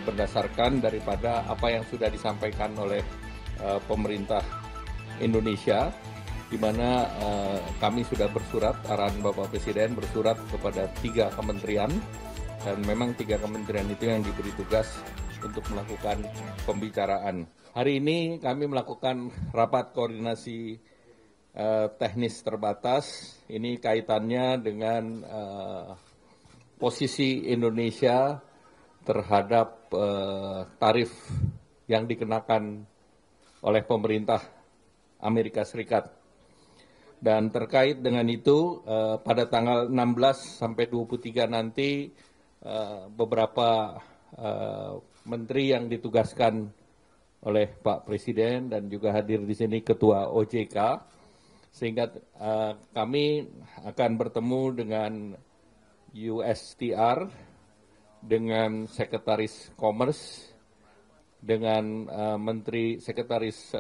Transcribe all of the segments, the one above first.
berdasarkan daripada apa yang sudah disampaikan oleh pemerintah Indonesia, di mana kami sudah bersurat, arahan Bapak Presiden bersurat kepada 3 kementerian, dan memang 3 kementerian itu yang diberi tugas untuk melakukan pembicaraan. Hari ini kami melakukan rapat koordinasi teknis terbatas. Ini kaitannya dengan posisi Indonesia terhadap tarif yang dikenakan oleh pemerintah Amerika Serikat. Dan terkait dengan itu, pada tanggal 16 sampai 23 nanti beberapa menteri yang ditugaskan oleh Pak Presiden dan juga hadir di sini Ketua OJK, sehingga kami akan bertemu dengan USTR, dengan Sekretaris Commerce, dengan Menteri Sekretaris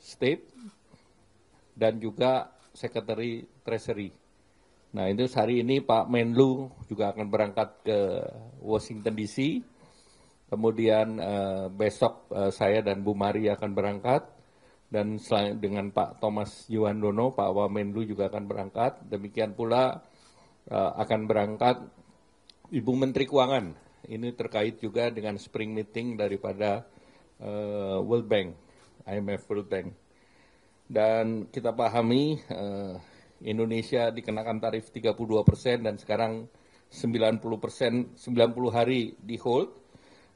State, dan juga Sekretari Treasury. Nah, itu hari ini Pak Menlu juga akan berangkat ke Washington DC. Kemudian besok saya dan Bu Mari akan berangkat, dan selain dengan Pak Thomas Yuwandono, Pak Wamenlu juga akan berangkat. Demikian pula akan berangkat Ibu Menteri Keuangan. Ini terkait juga dengan spring meeting daripada World Bank, IMF World Bank. Dan kita pahami Indonesia dikenakan tarif 32% dan sekarang 90%, 90 hari di hold.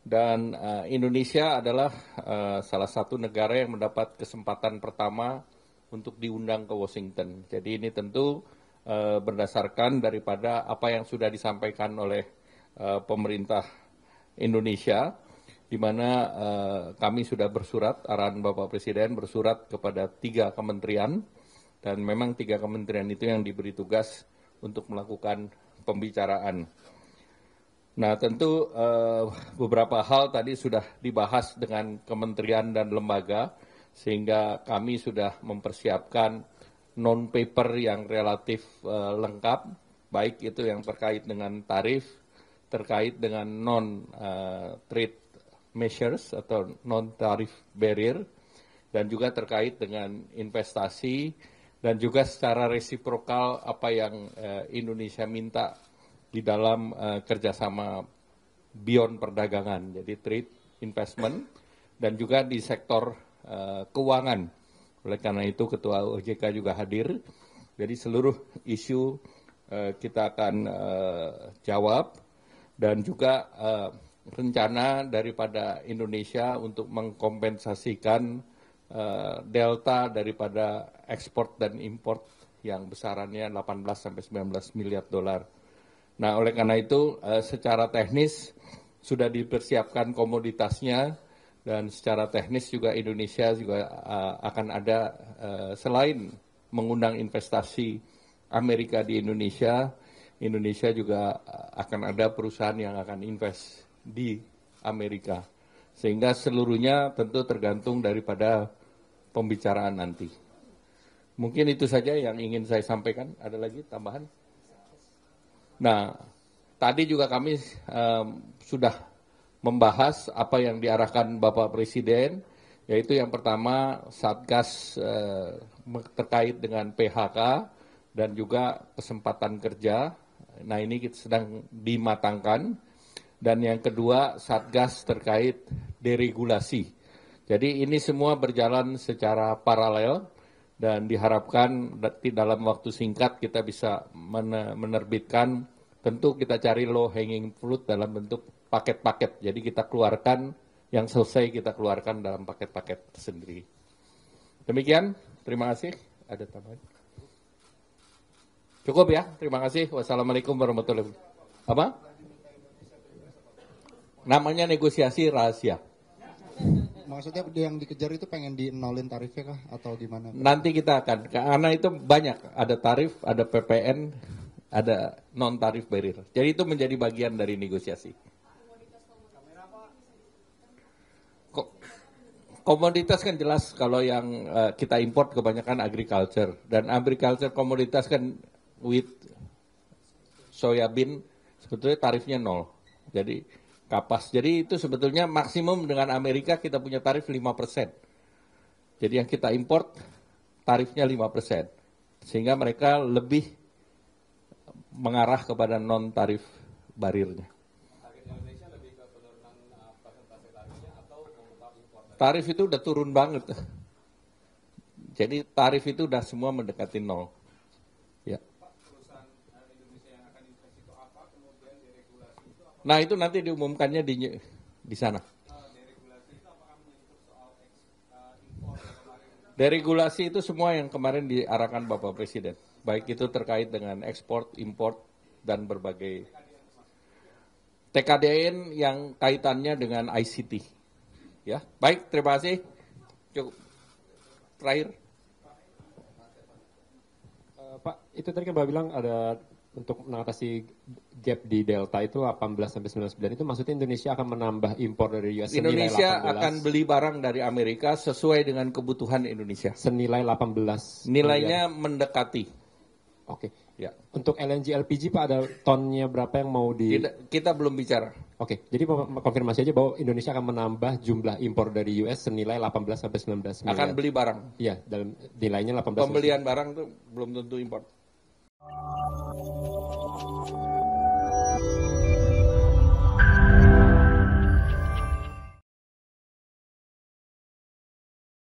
Dan Indonesia adalah salah satu negara yang mendapat kesempatan pertama untuk diundang ke Washington. Jadi ini tentu berdasarkan daripada apa yang sudah disampaikan oleh pemerintah Indonesia, di mana kami sudah bersurat, arahan Bapak Presiden bersurat kepada 3 kementerian, dan memang 3 kementerian itu yang diberi tugas untuk melakukan pembicaraan. Nah, tentu beberapa hal tadi sudah dibahas dengan kementerian dan lembaga, sehingga kami sudah mempersiapkan non-paper yang relatif lengkap, baik itu yang terkait dengan tarif, terkait dengan non-trade measures atau non-tarif barrier, dan juga terkait dengan investasi, dan juga secara resiprokal apa yang Indonesia minta di dalam kerjasama beyond perdagangan, jadi trade, investment, dan juga di sektor keuangan. Oleh karena itu Ketua OJK juga hadir, jadi seluruh isu kita akan jawab, dan juga rencana daripada Indonesia untuk mengkompensasikan delta daripada ekspor dan import yang besarannya 18-19 miliar dolar. Nah, oleh karena itu secara teknis sudah dipersiapkan komoditasnya, dan secara teknis juga Indonesia juga akan ada selain mengundang investasi Amerika di Indonesia, Indonesia juga akan ada perusahaan yang akan invest di Amerika. Sehingga seluruhnya tentu tergantung daripada pembicaraan nanti. Mungkin itu saja yang ingin saya sampaikan. Ada lagi tambahan? Nah, tadi juga kami sudah membahas apa yang diarahkan Bapak Presiden, yaitu yang pertama Satgas terkait dengan PHK dan juga kesempatan kerja. Nah, ini kita sedang dimatangkan. Dan yang kedua Satgas terkait deregulasi. Jadi ini semua berjalan secara paralel, dan diharapkan dalam waktu singkat kita bisa menerbitkan, tentu kita cari low hanging fruit dalam bentuk paket-paket. Jadi kita keluarkan yang selesai, kita keluarkan dalam paket-paket sendiri. Demikian, terima kasih. Ada tambahan? Cukup ya, terima kasih. Wassalamualaikum warahmatullahi wabarakatuh. Apa? Namanya negosiasi rahasia. Maksudnya yang dikejar itu pengen di-nolin tarifnya kah atau gimana? Nanti kita akan, karena itu banyak, ada tarif, ada PPN, ada non-tarif barrier. Jadi itu menjadi bagian dari negosiasi. Komoditas kan jelas kalau yang kita import kebanyakan agriculture. Dan agriculture komoditas kan wheat, soya bean, sebetulnya tarifnya 0. Jadi kapas. Jadi itu sebetulnya maksimum dengan Amerika kita punya tarif 5%. Jadi yang kita import tarifnya 5%. Sehingga mereka lebih mengarah kepada non tarif barirnya. Tarif itu udah turun banget. Jadi tarif itu udah semua mendekati nol. Ya. Nah itu nanti diumumkannya di sana. Deregulasi itu semua yang kemarin diarahkan Bapak Presiden. Baik itu terkait dengan ekspor, import, dan berbagai TKDN yang kaitannya dengan ICT. Ya, baik, terima kasih. Cukup. Terakhir. Pak, itu tadi kan Bapak bilang ada untuk mengatasi gap di Delta itu 18-99 itu maksudnya Indonesia akan menambah impor dari US senilai Indonesia 18, akan beli barang dari Amerika sesuai dengan kebutuhan Indonesia. senilai 18 Nilainya miliar. mendekati. Oke. Ya. Untuk LNG LPG Pak ada tonnya berapa yang mau di Kita belum bicara. Oke, jadi konfirmasi aja bahwa Indonesia akan menambah jumlah impor dari US senilai 18 sampai 19 miliar. Akan beli barang. Iya, dalam nilainya 18. Pembelian barang itu belum tentu impor.